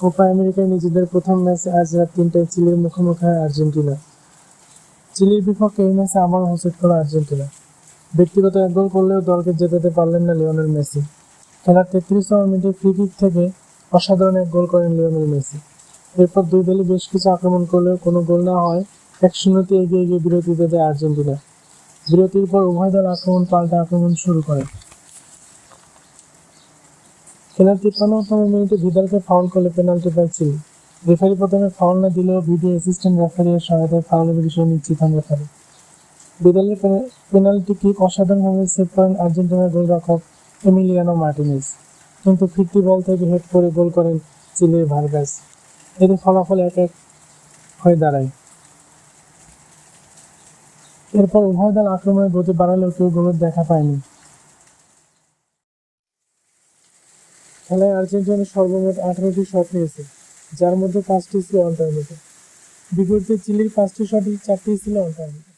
Copa আমেরিকায় নিজেদের প্রথম ম্যাচে আজ রাত ৩টায় চিলির মুখোমুখি হয় আর্জেন্টিনা। চিলির বিপক্ষে এই ম্যাচে আবারও হোঁচট খেল আর্জেন্টিনা। ব্যক্তিগত এক গোল করলেও দলকে জেতাতে পারলেন না লিওনেল মেসি। খেলার ৩৩তম মিনিটে ফ্রি কিক থেকে অসাধারণ এক গোল করেন লিওনেল মেসি। এরপর দুই দলই বেশ কিছু আক্রমণ করলেও কোনো গোল না হয় ১-০তে এগিয়ে গিয়ে বিরতিতে দেয় আর্জেন্টিনা। বিরতির পর উভয় দল পাল্টা আক্রমণ শুরু করে। খেলার ৫৩তম মিনিটে ভিদালকে ফাউল করলে পেনাল্টি পায় চিলি। রেফারি প্রথমে ফাউল না দিলেও ভিডিও অ্যাসিস্ট্যান্ট রেফারির সহায়তায় ফাউলের বিষয়ে নিশ্চিত হন রেফারি। ভিদালের পেনাল্টি কিক অসাধারণভাবে সেভ করেন আর্জেন্টিনার গোলরক্ষক এমিলিয়ানো মার্টিনেজ, কিন্তু ফিরতি বল থেকে হেড করে গোল করেন চিলির ভার্গাস। এতে ফলাফল ১-১ হয়ে দাঁড়ায়। এরপর উভয় দল আক্রমণের গতি বাড়ালেও কেউ গোলের দেখা পায়নি। খেলায় আর্জেন্টিনা সর্বমোট ১৮টি শট নিয়েছে, যার মধ্যে ৫টি ছিল অন টার্গেটে। বিপরীতে চিলির ৫টি শটে ৪টিই ছিল অন টার্গেটে।